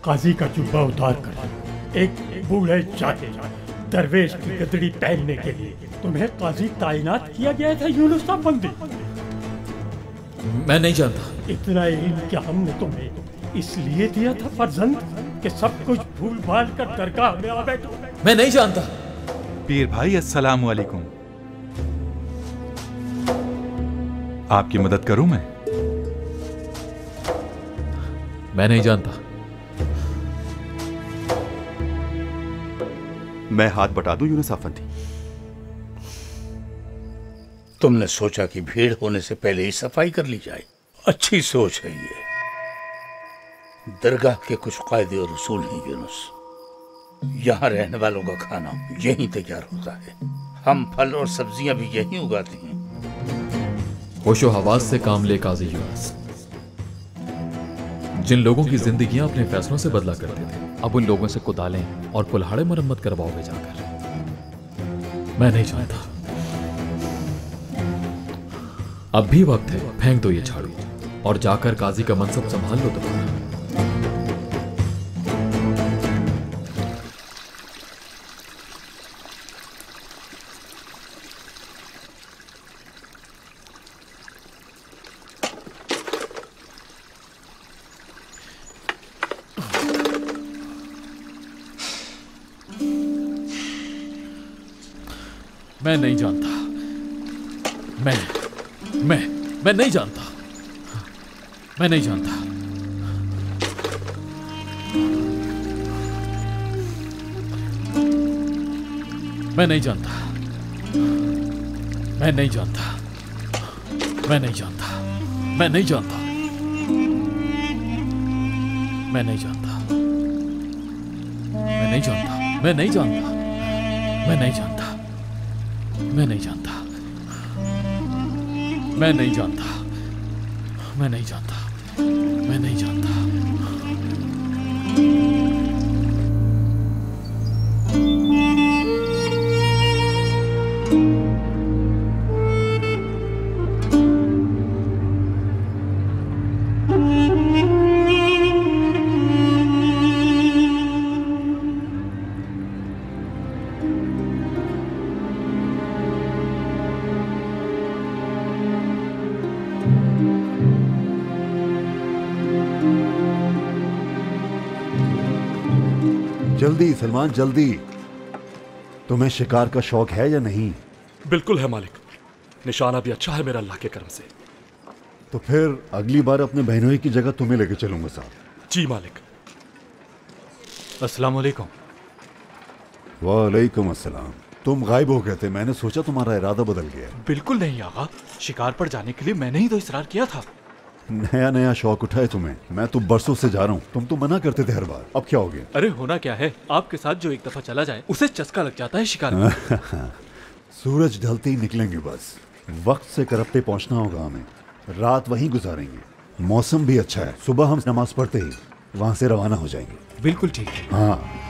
काजी का जुब्बा उतार कर एक बूढ़े जाहिल दरवेश की गदड़ी पहनने के लिए तुम्हें काजी ताइनात किया गया था यूनुस अफंदी। मैं नहीं जानता। इतना इल्म क्या हमने तुम्हें इसलिए दिया था फर्जंद कि सब कुछ भूल भाल कर दरगाह में आ बैठो? मैं नहीं जानता। पीर भाई अस्सलाम वालेकुम। आपकी मदद करूं मैं? मैं नहीं जानता। मैं हाथ बटा दूं यूनुस अफंदी? तुमने सोचा कि भीड़ होने से पहले ही सफाई कर ली जाए। अच्छी सोच है ये। दरगाह के कुछ कायदे और उसूल हैं यूनुस। यहाँ रहने वालों का खाना यहीं तैयार होता है। हम फल और सब्जियां भी यहीं उगाते हैं। होशो हवास से काम ले काजी यूनुस। जिन लोगों की जिंदगियां अपने फैसलों से बदला करते थे, अब उन लोगों से कुदालें और कुल्हाड़े मरम्मत करवाओगे जाकर? मैं नहीं जानता। अब भी वक्त है, फेंक दो ये झाड़ू और जाकर काजी का मनसब संभाल लो तुम्हारा। मैं नहीं जानता। मैं नहीं जानता। मैं नहीं जानता। मैं नहीं जानता। मैं नहीं जानता। मैं नहीं जानता। मैं नहीं जानता। मैं नहीं जानता। मैं नहीं जानता। मैं नहीं जानता। मैं नहीं जानता। मैं नहीं जानता। मैं नहीं जानता। मैं नहीं जानता। मैं नहीं जानता। जल्दी सलमान जल्दी। तुम्हें शिकार का शौक है या नहीं? बिल्कुल है मालिक। निशाना भी अच्छा है मेरा अल्लाह के करम से। तो फिर अगली बार अपने बहनोई की जगह तुम्हें लेके चलूंगा साहब। जी मालिक। अस्सलाम वालेकुम। वालेकुम अस्सलाम। तुम गायब हो गए थे, मैंने सोचा तुम्हारा इरादा बदल गया। बिल्कुल नहीं आगा, शिकार पर जाने के लिए मैंने ही तो इसरार किया था। नया नया शौक उठा है तुम्हें। मैं तो बरसों से जा रहा हूँ, तुम तो मना करते थे हर बार। अब क्या हो गया? अरे होना क्या है, आपके साथ जो एक दफा चला जाए उसे चस्का लग जाता है शिकार में। सूरज ढलते ही निकलेंगे बस। वक्त से करप्टे पहुंचना होगा हमें। रात वहीं गुजारेंगे। मौसम भी अच्छा है, सुबह हम नमाज पढ़ते ही वहां से रवाना हो जाएंगे। बिल्कुल ठीक है। हाँ।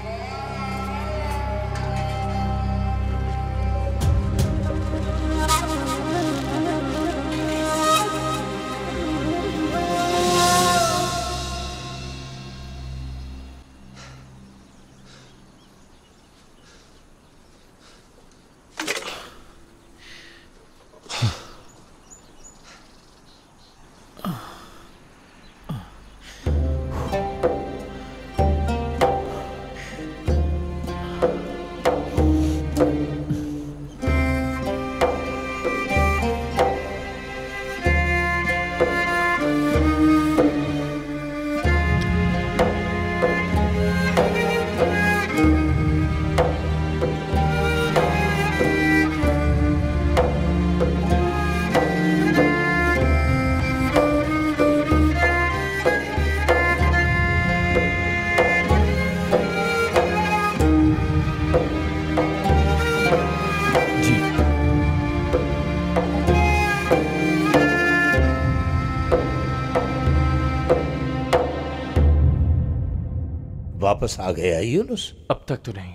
वापस आ गया यूनुस? अब तक तो नहीं।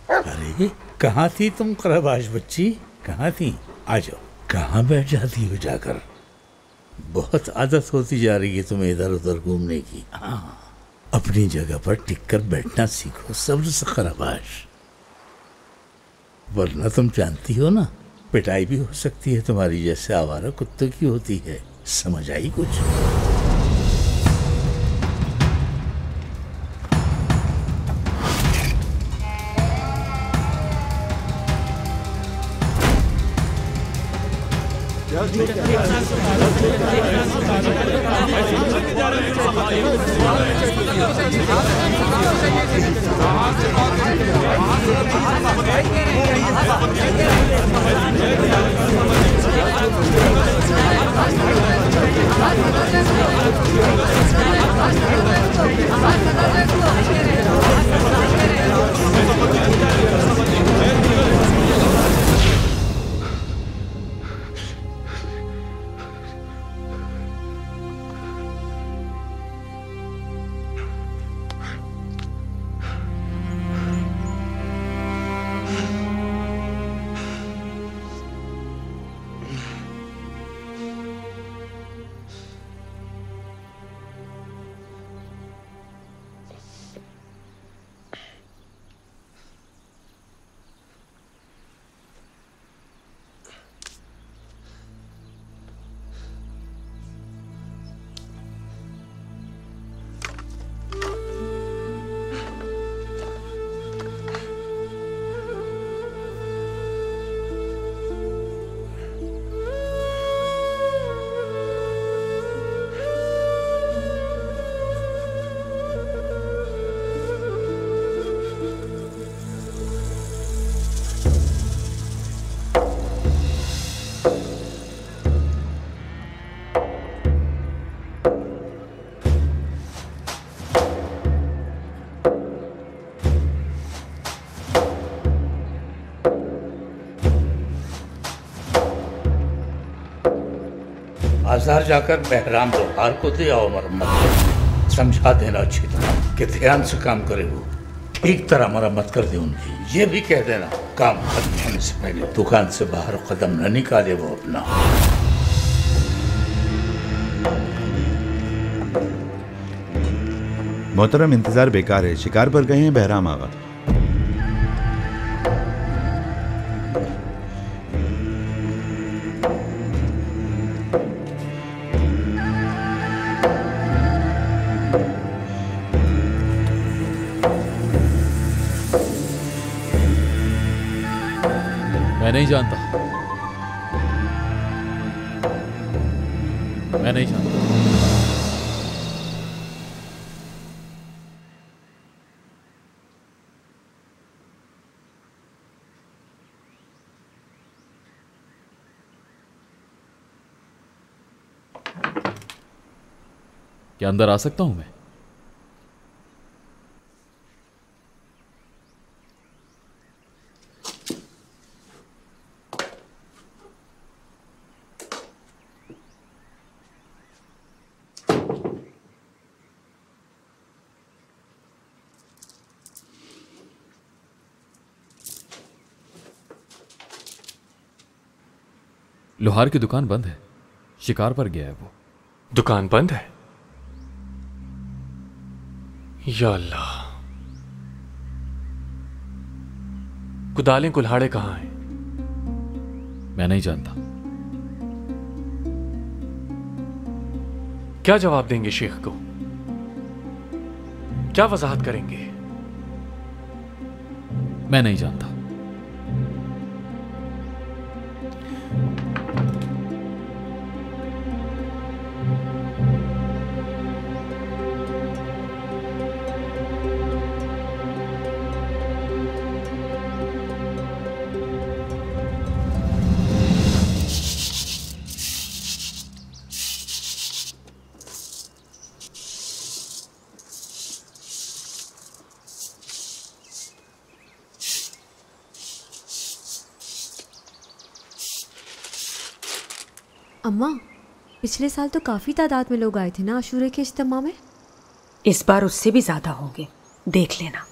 अरे कहाँ थी तुम करबाज बच्ची, कहाँ थी? आ जाओ। कहाँ बैठ जाती हो जाकर? बहुत आदत होती जा रही है तुम्हें इधर उधर घूमने की। हाँ, अपनी जगह पर टिककर बैठना सीखो, सब्र से खराबाश, वरना तुम जानती हो ना, पिटाई भी हो सकती है तुम्हारी जैसे आवारा कुत्तों की होती है। समझ आई कुछ? बाजार जाकर बहराम लोहार को दे आओ मरम्मत, समझा देना अच्छी तरह कि ध्यान से काम करे, वो ठीक तरह मरम्मत कर दे उनकी। ये भी कह देना काम खत्म होने से पहले दुकान से बाहर कदम न निकाले वो अपना। मोहतरम, इंतजार बेकार है, शिकार पर गए हैं बहराम आगा। मैं नहीं जानता, मैं नहीं जानता। क्या अंदर आ सकता हूं मैं? लोहार की दुकान बंद है, शिकार पर गया है वो। दुकान बंद है? या अल्लाह, कुदालें कुल्हाड़े कहां हैं? मैं नहीं जानता। क्या जवाब देंगे शेख को? क्या वजाहत करेंगे? मैं नहीं जानता। अम्मा, पिछले साल तो काफ़ी तादाद में लोग आए थे ना आशूरे के इज्तिमा में। इस बार उससे भी ज़्यादा होंगे, देख लेना।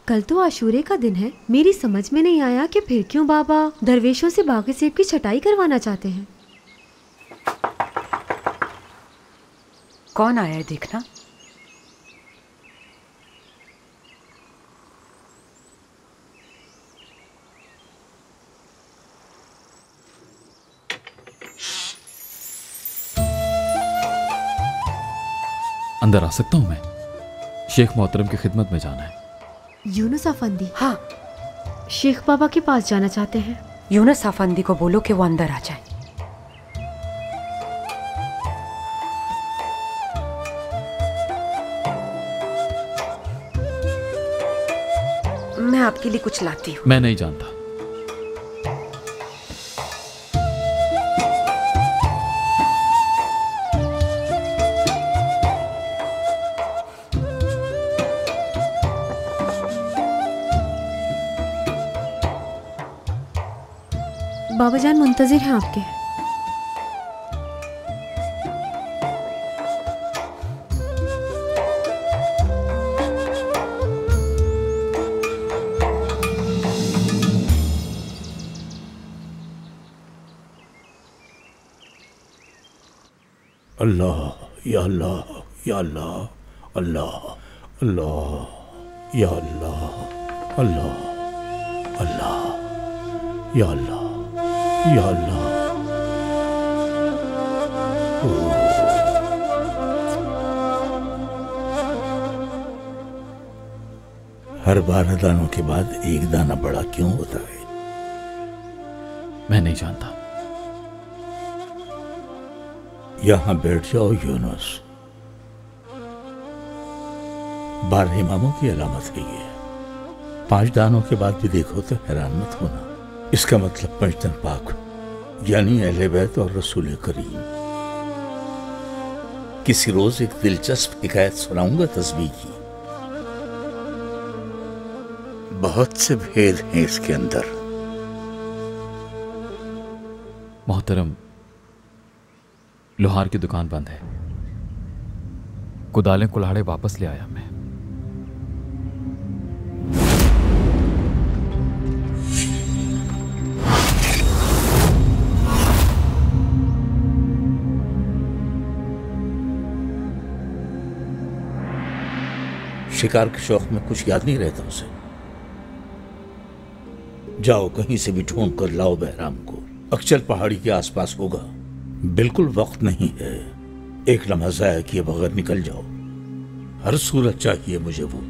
कल तो आशूरे का दिन है। मेरी समझ में नहीं आया कि फिर क्यों बाबा दरवेशों से बाकी सेब की छटाई करवाना चाहते हैं। कौन आया है देखना। अंदर आ सकता हूं मैं? शेख मोहतरम की खिदमत में जाना है। यूनुस अफंदी। हाँ, शेख बाबा के पास जाना चाहते हैं। यूनुस अफंदी को बोलो कि वो अंदर आ जाए। मैं आपके लिए कुछ लाती हूँ। मैं नहीं जानता। बाबा जान मुंतजिर हैं आपके। अल्लाह या अल्लाह या अल्लाह अल्लाह अल्लाह या अल्लाह अल्लाह अल्लाह या अल्लाह या अल्लाह। हर 12 दानों के बाद एक दाना बड़ा क्यों होता है? मैं नहीं जानता। यहां बैठ जाओ यूनुस। 12 इमामों की अलामत है ये। 5 दानों के बाद भी देखो तो हैरान मत होना। इसका मतलब पंचतन पाक यानी अहले बैत और रसूल करीम। किसी रोज एक दिलचस्प हिकायत सुनाऊंगा तस्बीह की। बहुत से भेद हैं इसके अंदर। मोहतरम, लोहार की दुकान बंद है। कुदालें कुल्हाड़े वापस ले आया मैं। शिकार के शौक में कुछ याद नहीं रहता उसे। जाओ कहीं से भी ढूंढ कर लाओ बहराम को। अक्चल पहाड़ी के आसपास होगा। बिल्कुल वक्त नहीं है। एक लम्हा ज़ाया किए बगैर निकल जाओ। हर सूरत चाहिए मुझे वो।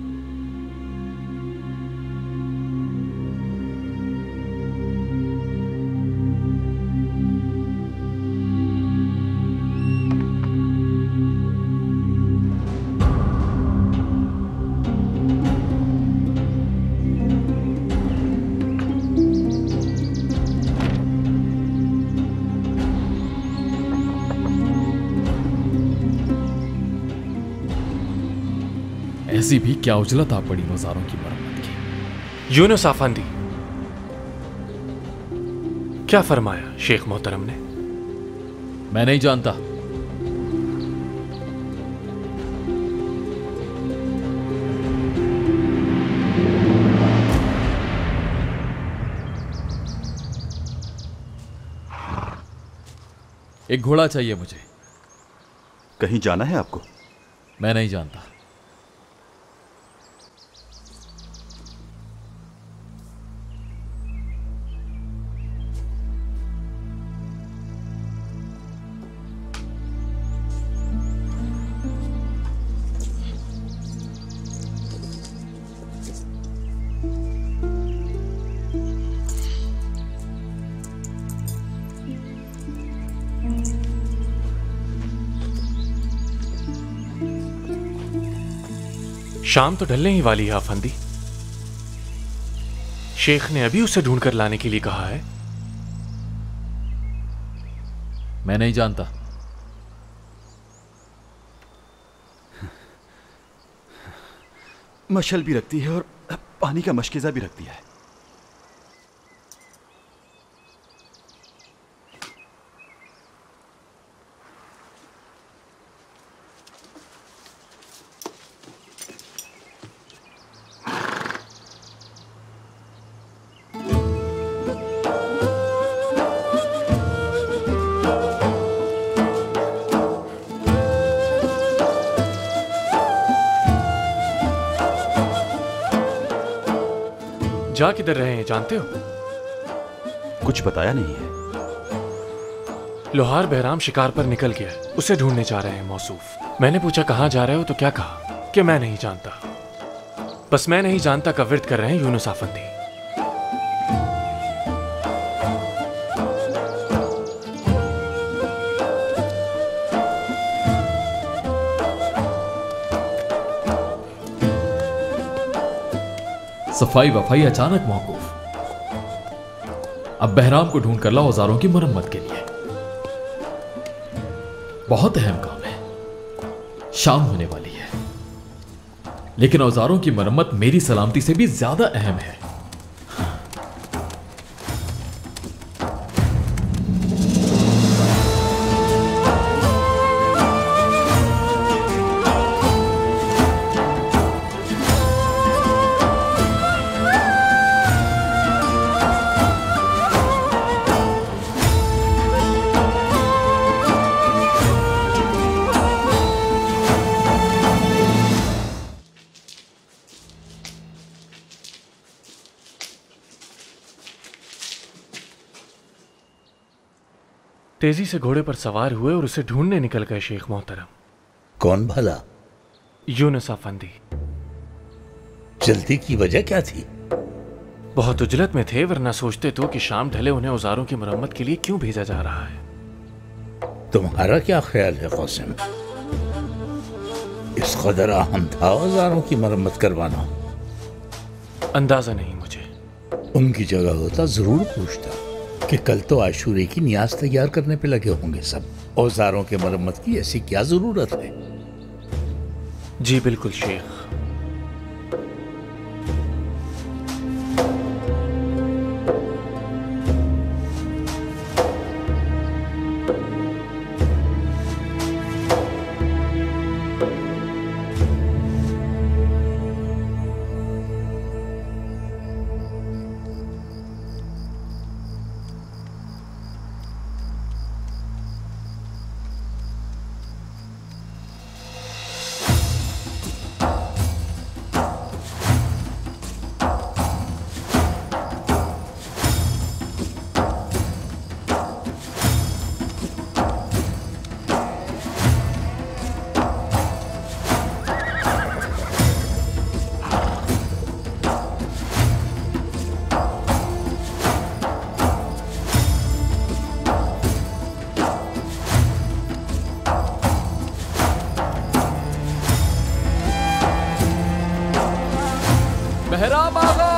ऐसी भी क्या उजलत आ पड़ी मज़ारों की मरम्मत की। यूनुस अफंदी, क्या फरमाया शेख मोहतरम ने? मैं नहीं जानता। एक घोड़ा चाहिए मुझे। कहीं जाना है आपको? मैं नहीं जानता। शाम तो ढलने ही वाली है अफंदी। शेख ने अभी उसे ढूंढ कर लाने के लिए कहा है। मैं नहीं जानता। मशल भी रखती है और पानी का मशकीज़ा भी रखती है। जा किधर रहे हैं जानते हो? कुछ बताया नहीं है। लोहार बहराम शिकार पर निकल गया है, उसे ढूंढने जा रहे हैं मौसूफ। मैंने पूछा कहाँ जा रहे हो तो क्या कहा कि मैं नहीं जानता। बस मैं नहीं जानता का विर्द कर रहे हैं यूनुस आफंदी। सफाई वफाई अचानक मौकूफ। अब बहराम को ढूंढ कर लाओ औजारों की मरम्मत के लिए। बहुत अहम काम है, शाम होने वाली है, लेकिन औजारों की मरम्मत मेरी सलामती से भी ज्यादा अहम है। तेजी से घोड़े पर सवार हुए और उसे ढूंढने निकल गए शेख मोहतरम। कौन भला? यूनुस आफंदी। जल्दी की वजह क्या थी? बहुत उजलत में थे, वरना सोचते तो कि शाम ढले उन्हें औजारों की मरम्मत के लिए क्यों भेजा जा रहा है। तुम्हारा क्या ख्याल है कासिम? इस कदर अहम था औजारों की मरम्मत करवाना? अंदाजा नहीं मुझे। उनकी जगह होता जरूर पूछता कि कल तो आशूरे की नियाज तैयार करने पे लगे होंगे सब। औजारों के मरम्मत की ऐसी क्या जरूरत है? जी बिल्कुल शेख। बहराम आगा।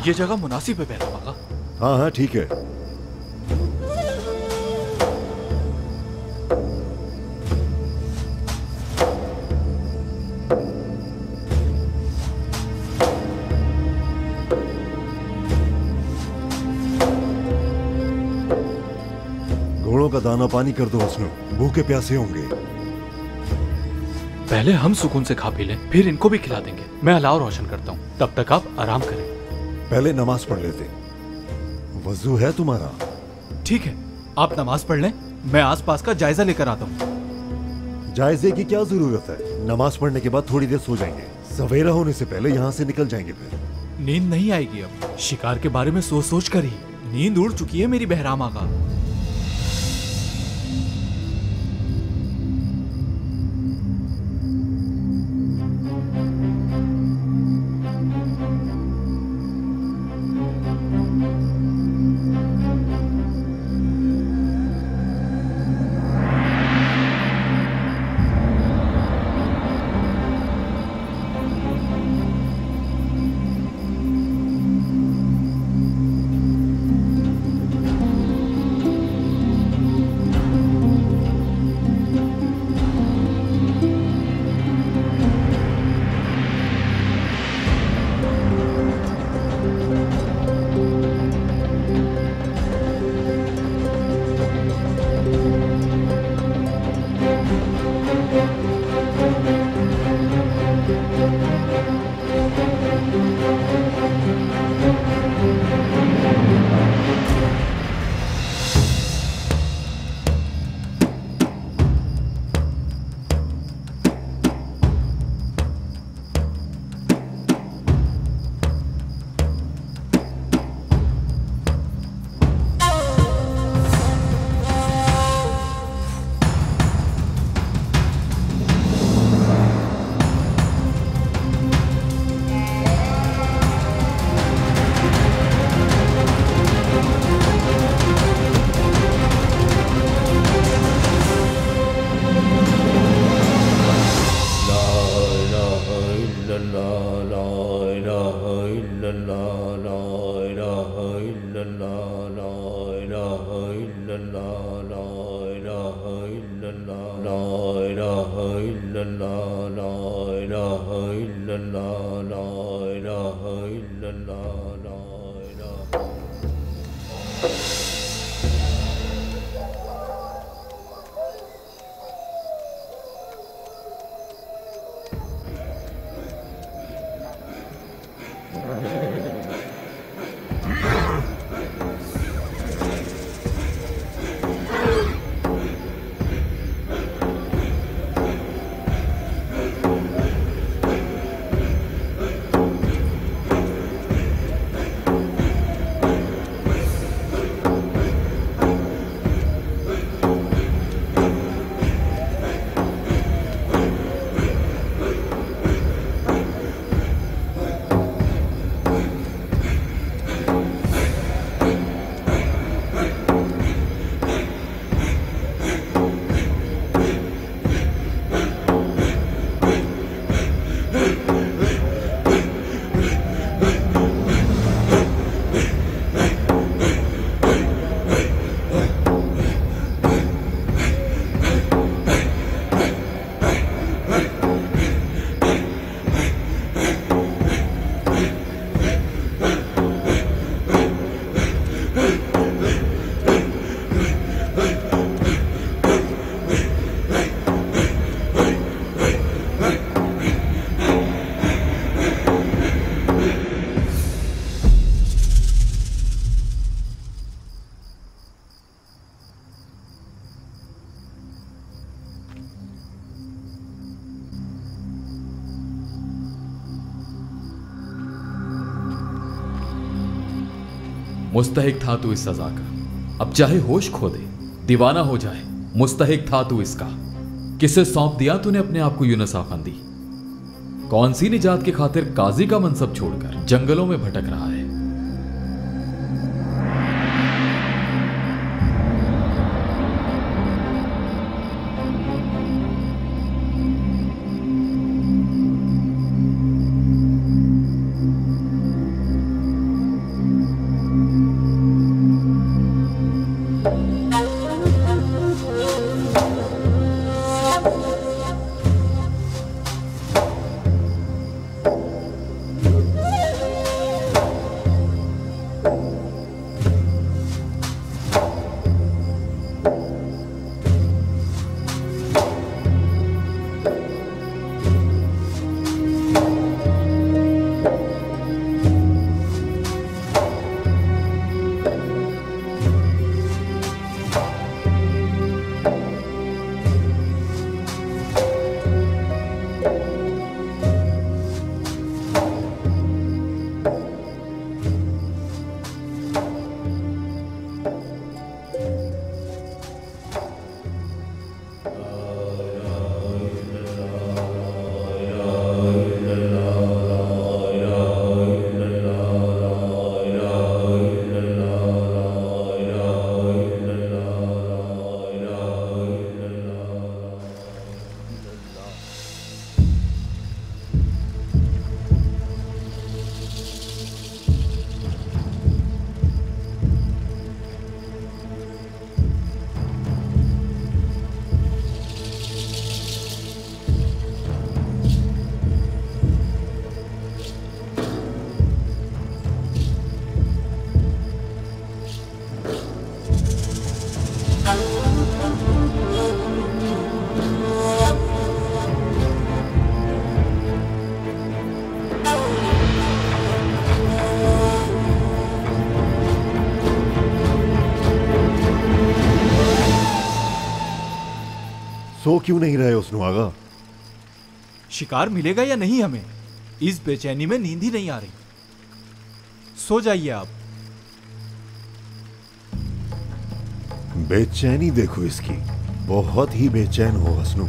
ये जगह मुनासिब है बहराम आगा। हाँ हाँ ठीक है। घोड़ों का दाना पानी कर दो उसमें, भूखे प्यासे होंगे। पहले हम सुकून से खा पी लें, फिर इनको भी खिला देंगे। मैं अलाव रोशन करता हूँ, तब तक आप आराम करें। पहले नमाज पढ़ लेते। वजू है तुम्हारा? ठीक है, आप नमाज पढ़ लें, मैं आसपास का जायजा लेकर आता हूँ। जायजे की क्या जरूरत है? नमाज पढ़ने के बाद थोड़ी देर सो जाएंगे, सवेरा होने से पहले यहाँ से निकल जाएंगे। फिर नींद नहीं आएगी। अब शिकार के बारे में सोच सोच कर ही नींद उड़ चुकी है मेरी बहराम आगा। मुस्तहिक था तू इस सजा का, अब चाहे होश खो दे, दीवाना हो जाए, मुस्तहिक था तू इसका। किसे सौंप दिया तूने अपने आप को यूनुस आफंदी? कौन सी निजात की खातिर काजी का मनसब छोड़कर जंगलों में भटक रहा है? सो क्यों नहीं रहे उसनु आगा? शिकार मिलेगा या नहीं हमें, इस बेचैनी में नींद ही नहीं आ रही। सो जाइए आप। बेचैनी देखो इसकी, बहुत ही बेचैन हो हसनू।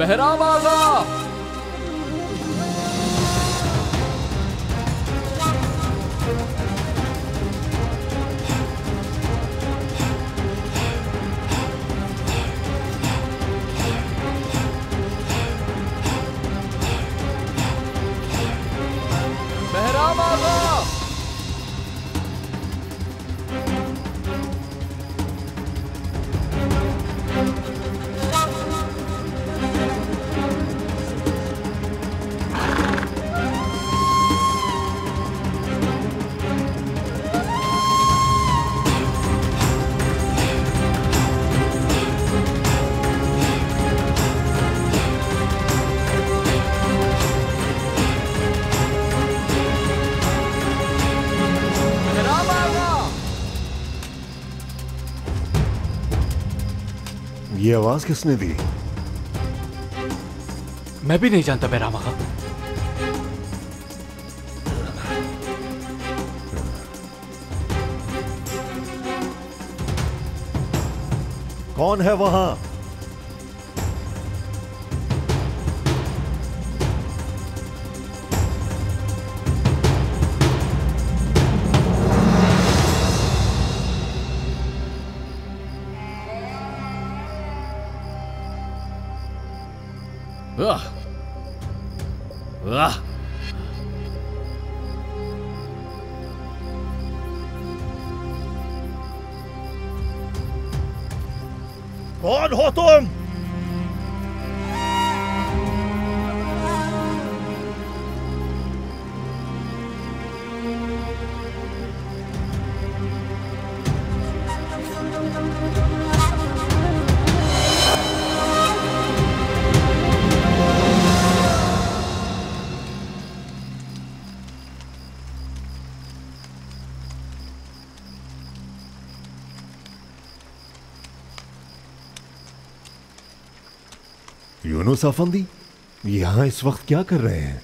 बहराम आगा। बहराम आगा। ये आवाज किसने दी? मैं भी नहीं जानता बहराम आगा। कौन है वहां? कौन हो तुम? यूनुस अफंदी, यहां इस वक्त क्या कर रहे हैं?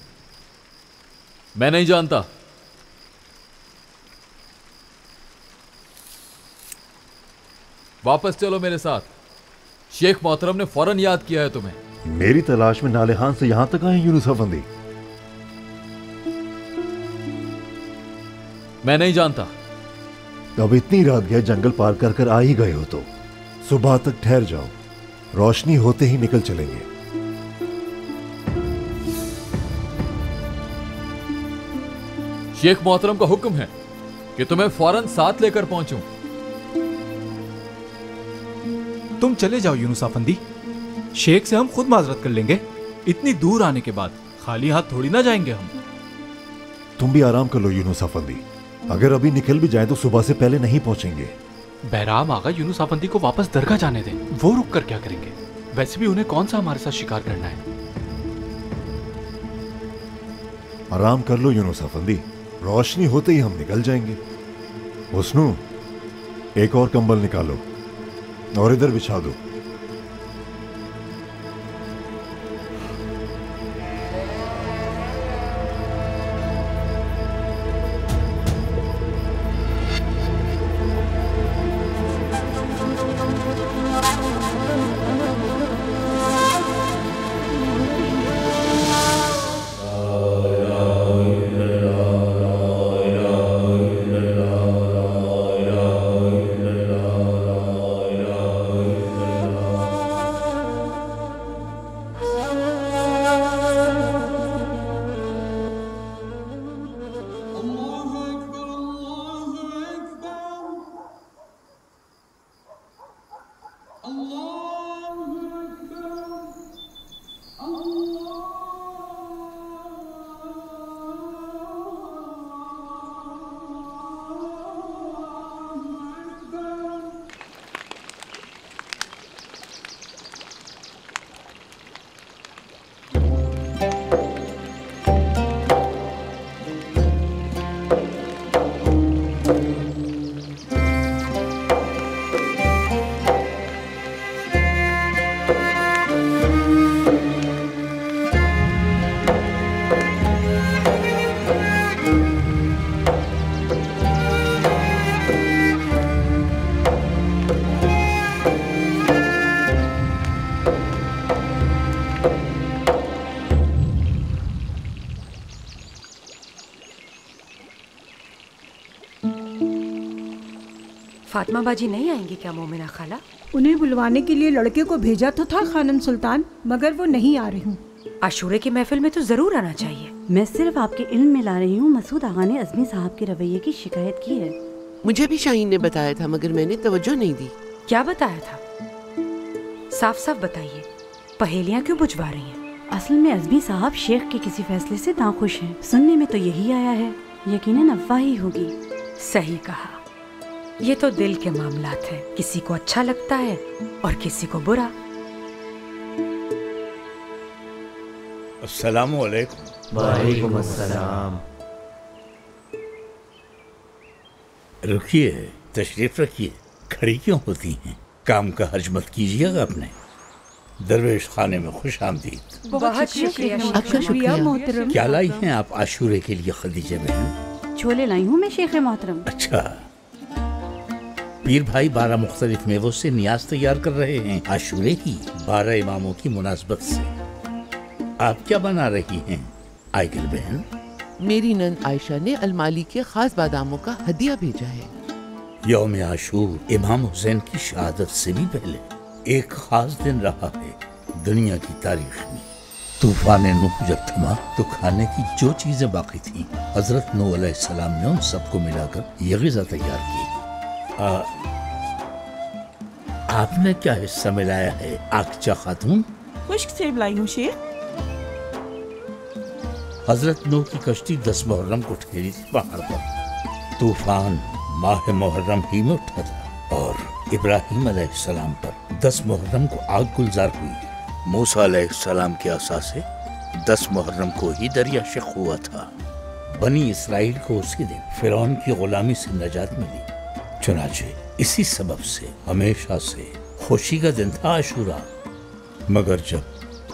मैं नहीं जानता। वापस चलो मेरे साथ। शेख मोहतरम ने फौरन याद किया है तुम्हें। मेरी तलाश में नालेहान से यहां तक आए यूनुस अफंदी? मैं नहीं जानता। अब इतनी रात गए जंगल पार कर कर आ ही गए हो तो सुबह तक ठहर जाओ, रोशनी होते ही निकल चलेंगे। शेख मोहतरम का हुक्म है कि तुम्हें फौरन साथ लेकर पहुंचूं। तुम चले जाओ यूनुस अफंदी, शेख से हम खुद माजरत कर लेंगे। इतनी दूर आने के बाद खाली हाथ थोड़ी ना जाएंगे हम। तुम भी आराम कर लो यूनुस अफंदी, अगर अभी निकल भी जाए तो सुबह से पहले नहीं पहुंचेंगे। बहराम आगा यूनुस अफंदी को वापस दरगाह जाने दें, वो रुक कर क्या करेंगे? वैसे भी उन्हें कौन सा हमारे साथ शिकार करना है। आराम कर लो यूनुस अफंदी, रोशनी होते ही हम निकल जाएंगे। हुस्नू, एक और कंबल निकालो और इधर बिछा दो। फातिमा बाजी नहीं आएंगी क्या मोमिना खाला? उन्हें बुलवाने के लिए लड़के को भेजा तो था खानम सुल्तान, मगर वो नहीं आ रही हूँ। आशूरे की महफिल में तो जरूर आना चाहिए। मैं सिर्फ आपके इल्म में ला रही हूँ। मसूद आगा ने अज़मी साहब के रवैये की शिकायत की है। मुझे भी शाहीन ने बताया था मगर मैंने तवज्जो नहीं दी। क्या बताया था? साफ साफ बताइए, पहेलियाँ क्यों बुझवा रही हैं? असल में अज़मी साहब शेख के किसी फैसले से नाखुश हैं। सुनने में तो यही आया है, यकीनन अफवाह ही होगी। सही कहा, ये तो दिल के मामलात हैं। किसी को अच्छा लगता है और किसी को बुरा। अस्सलामु अलैकुम। वालेकुम अस्सलाम। रुकिए, तशरीफ रखिए। खड़ी क्यों होती हैं? काम का हर्ज मत कीजिएगा अपने। दरवेश खाने में खुश आमदीद। बहुत शुक्रिया मोहतरम। क्या लाई हैं आप आशूरे के लिए खदीजा बहन? छोले लाई हूँ मैं शेख मोहतरम। अच्छा, पीर भाई 12 मुख्तलिफ मेवों से नियाज तैयार कर रहे हैं आशूरे की 12 इमामों की मुनासबत से। आप क्या बना रही हैं आयगिल बहन? मेरी नंद आयशा ने अलमाली के खास बादामों का हदिया भेजा है। यौम आशूर इमाम हुसैन की शहादत से भी पहले एक खास दिन रहा है दुनिया की तारीख में। तूफान नूह जब थमा तो खाने की जो चीजें बाकी थीं, हजरत नूह अलैहिस्सलाम ने उन सबको मिलाकर ये ग़िज़ा तैयार की। आपने क्या हिस्सा मिलाया है आकचा खातून? खुश्क सेब लाई हूँ शेख। हजरत नूह की कश्ती 10 मुहर्रम को ठहरी थी पहाड़ पर। तूफान माह मुहर्रम ही में उठा था और इब्राहिम अलैहिस्सलाम पर 10 मुहर्रम को आग गुलजार हुई। मूसा अलैहिस्सलाम के आसा से 10 मुहर्रम को ही दरिया शक हुआ था। बनी इसराइल को उसी दिन फिरौन की गुलामी से नजात मिली। चुनाचे इसी सबब से हमेशा से खुशी का दिन था आशूरा। मगर जब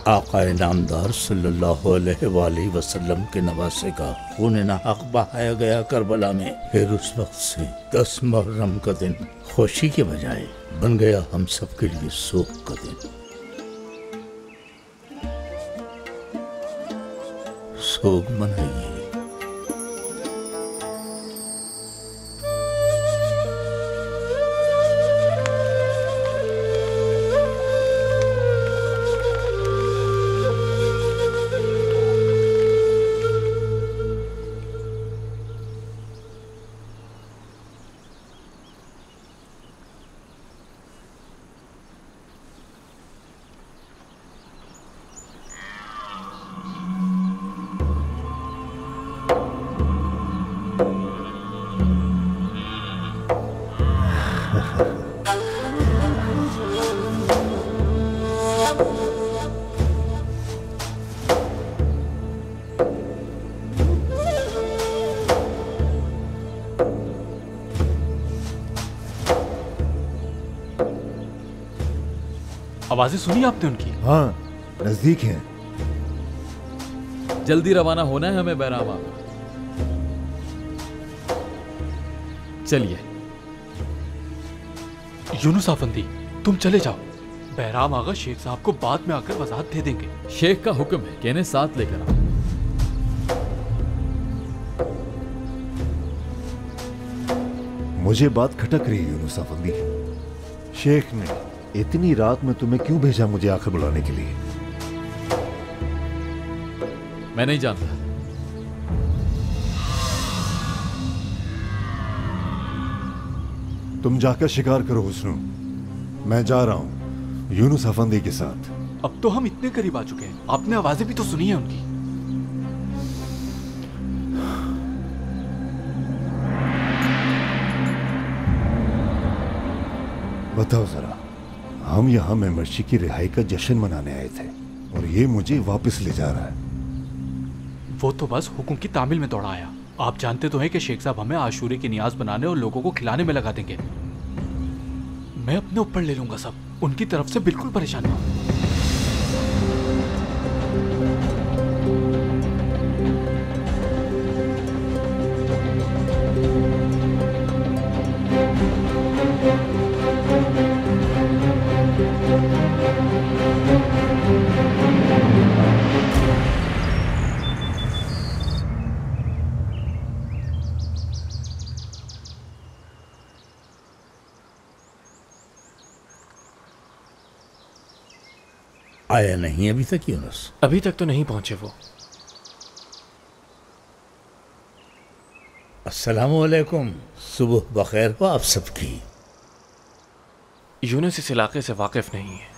आक़ाए नामदार सल्लल्लाहु अलैहि वसल्लम के नवासे का खून नाहक बहाया गया करबला में, फिर उस वक्त से 10 मुहर्रम का दिन खुशी के बजाय बन गया हम सब के लिए शोक का दिन। शोक मनाइए। आवाजें सुनी आपने उनकी? हाँ, नजदीक हैं। जल्दी रवाना होना है हमें बहराम आगा। चलिए। यूनुस आफंदी, तुम चले जाओ। बहराम आगा शेख साहब को बाद में आकर वजाहत दे देंगे। शेख का हुक्म है कि इन्हें साथ लेकर आओ। मुझे बात खटक रही है यूनुस आफंदी। शेख ने इतनी रात में तुम्हें क्यों भेजा मुझे आकर बुलाने के लिए? मैं नहीं जानता। तुम जाकर शिकार करो हुस्नू, मैं जा रहा हूं। यूनुस अफंदी के साथ। अब तो हम इतने करीब आ चुके हैं, आपने आवाजें भी तो सुनी है उनकी। बताओ जरा, हम यहाँ मेमर्शी की रिहाई का जश्न मनाने आए थे और ये मुझे वापस ले जा रहा है। वो तो बस हुक्म की तामील में दौड़ा आया। आप जानते तो हैं कि शेख साहब हमें आशूरे की नियाज बनाने और लोगों को खिलाने में लगा देंगे। मैं अपने ऊपर ले लूंगा सब, उनकी तरफ से बिल्कुल परेशान ना हो। आया नहीं अभी तक यूनुस? अभी तक तो नहीं पहुंचे वो। अस्सलामुअलैकुम, सुबह बखैर हो आप सबकी। यूनुस इस इलाके से वाकिफ नहीं है,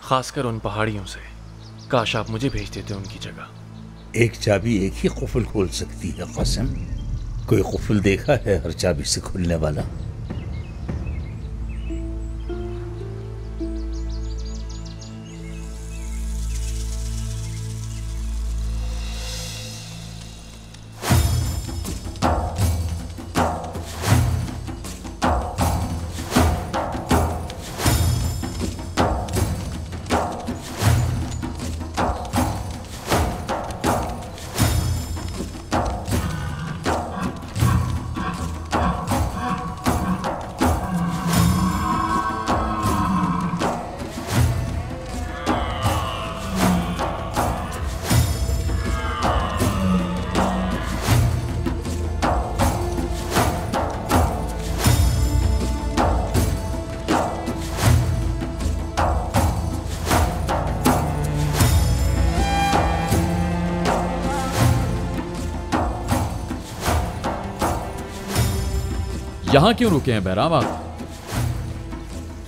खासकर उन पहाड़ियों से। काश आप मुझे भेज देते उनकी जगह। एक चाबी एक ही कुफल खोल सकती है कासिम। कोई कुफल देखा है हर चाबी से खुलने वाला? यहां क्यों रुके हैं बहराम आप?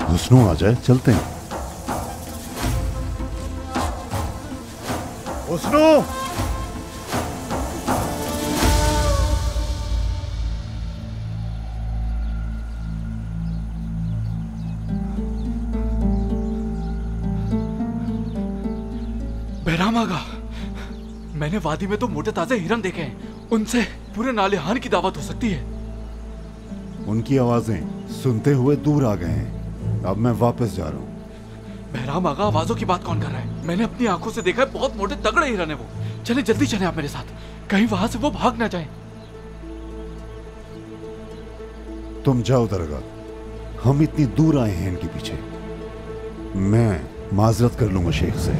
हुस्नो आ जाए, चलते हैं। हुस्नो! बहराम आगा, मैंने वादी में तो मोटे ताजे हिरन देखे हैं, उनसे पूरे नालेहान की दावत हो सकती है। उनकी आवाजें सुनते हुए दूर आ गए हैं। अब मैं वापस जा रहा हूँ। बहराम आगा, आवाजों की बात कौन कर रहा है? मैंने अपनी आंखों से देखा है, बहुत मोटे तगड़े हिरन है वो। चले जल्दी चले आप मेरे साथ, कहीं वहां से वो भाग ना जाए। तुम जाओ दरगाह, हम इतनी दूर आए हैं इनके पीछे। मैं माजरत कर लूंगा शेख से।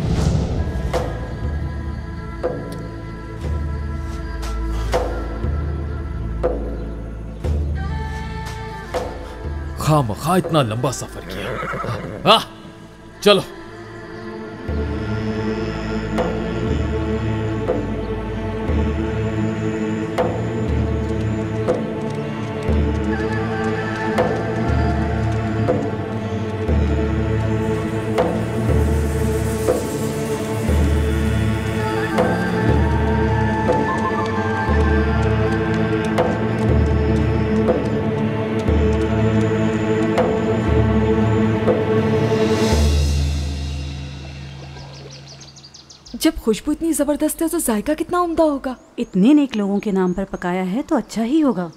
खामखा इतना लंबा सफर किया। चलो। जब खुशबू इतनी जबरदस्त है तो जायका कितना उम्दा होगा। इतने नेक लोगों के नाम पर पकाया है तो अच्छा ही होगा।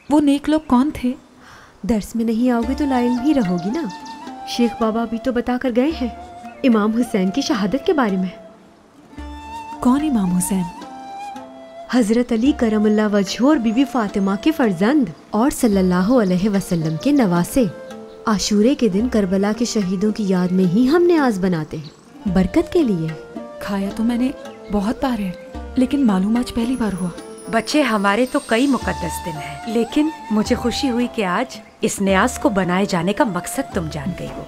वो नेक लोग कौन थे? दर्स में नहीं आओगे तो लाइल ही रहोगी ना। शेख बाबा भी तो बता कर गए हैं इमाम हुसैन की शहादत के बारे में। कौन इमाम हुसैन? हजरत अली करमुल्लाह वजह और बीबी फातिमा के फर्जंद और सल्लल्लाहु अलैहि वसल्लम के नवासे। आशूरे के दिन करबला के शहीदों की याद में ही हम न्याज बनाते हैं, बरकत के लिए। खाया तो मैंने बहुत बार है, लेकिन मालूम आज पहली बार हुआ। बच्चे, हमारे तो कई मुकद्दस दिन हैं, लेकिन मुझे खुशी हुई कि आज इस न्याज को बनाए जाने का मकसद तुम जान गई हो।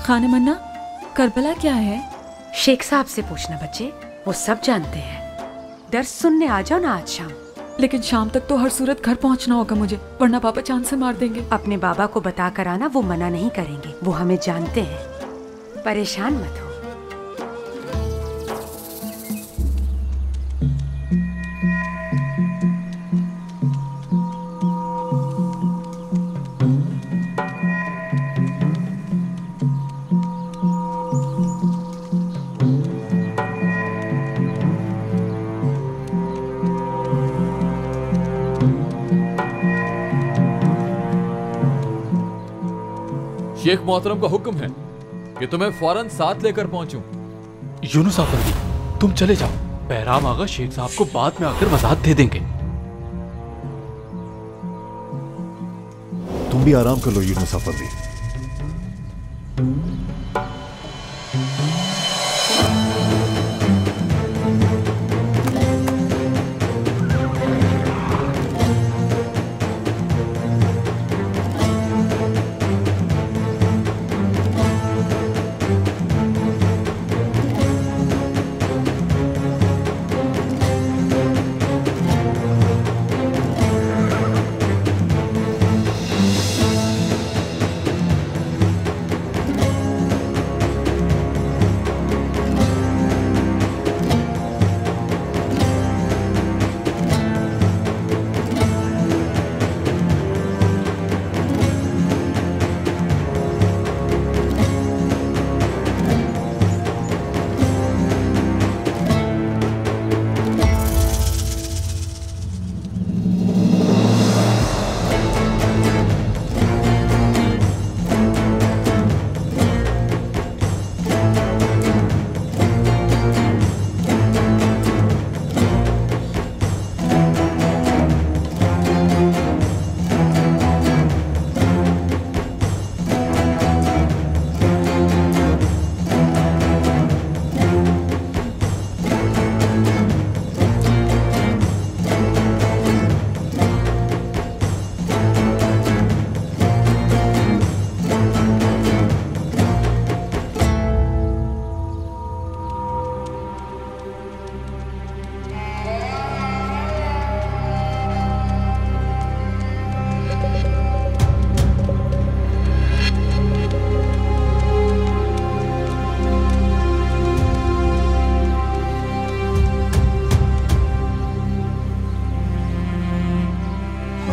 खाने मन्ना, करबला क्या है? शेख साहब से पूछना बच्चे, वो सब जानते हैं। दर्स सुनने आ जाओ ना आज शाम। लेकिन शाम तक तो हर सूरत घर पहुंचना होगा मुझे, वरना पापा चांद से मार देंगे। अपने बाबा को बता कर आना, वो मना नहीं करेंगे, वो हमें जानते हैं। परेशान मत हो। शेख मोहतरम का हुक्म है कि तुम्हें फौरन साथ लेकर पहुंचूं। यूनुस अफंदी, तुम चले जाओ। बहराम आगा शेख साहब को बाद में आकर वजाहत दे देंगे। तुम भी आराम कर लो यूनुस अफंदी।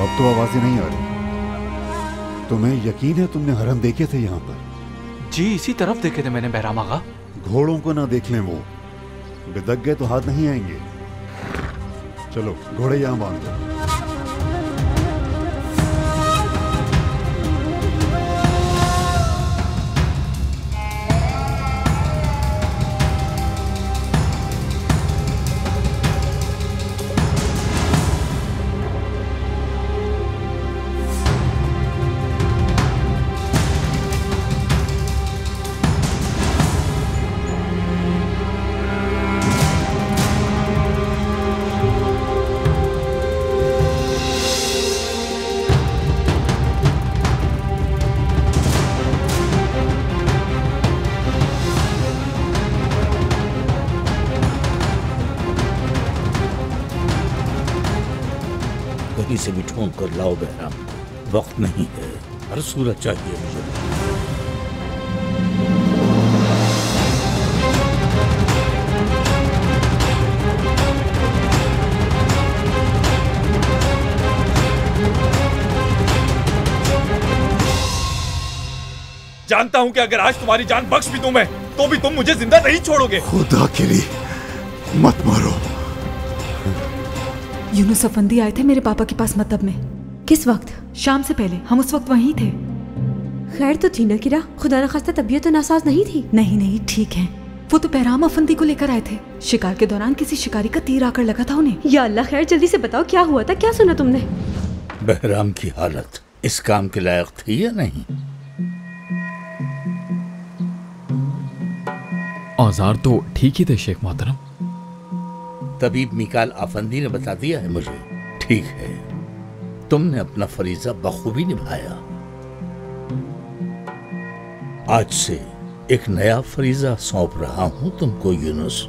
तो आवाजें नहीं आ रही। तुम्हें यकीन है तुमने हरम देखे थे यहाँ पर? जी इसी तरफ देखे थे मैंने बहराम आगा। घोड़ों को ना देख लें, वो बिदक गए तो हाथ नहीं आएंगे। चलो घोड़े यहाँ बांध दो। कहीं से भी ढूंढ कर लाओ बहराम, वक्त नहीं है, हर सूरत चाहिए मुझे। जानता हूं कि अगर आज तुम्हारी जान बख्श भी दूं मैं, तो भी तुम मुझे जिंदा नहीं छोड़ोगे। खुदा के लिए मत मारो। यूनुस अफंदी आए थे मेरे पापा के पास मतब में। किस वक्त? शाम से पहले। हम उस वक्त वहीं थे। खैर तो थी ना किरा? खुदा न खास्ता तबीयत तो नासाज नहीं थी? नहीं नहीं ठीक है। वो तो बहराम अफंदी को लेकर आए थे। शिकार के दौरान किसी शिकारी का तीर आकर लगा था उन्हें। या अल्लाह, खैर जल्दी से बताओ क्या हुआ था, क्या सुना तुमने? बहराम की हालत इस काम के लायक थी या नहीं? औजार तो ठीक ही थे शेख मोहतरम। तबीब मिकाल अफंदी ने बता दिया है मुझे। ठीक है, तुमने अपना फरीजा बखूबी निभाया। आज से एक नया फरीजा सौंप रहा हूं तुमको यूनुस।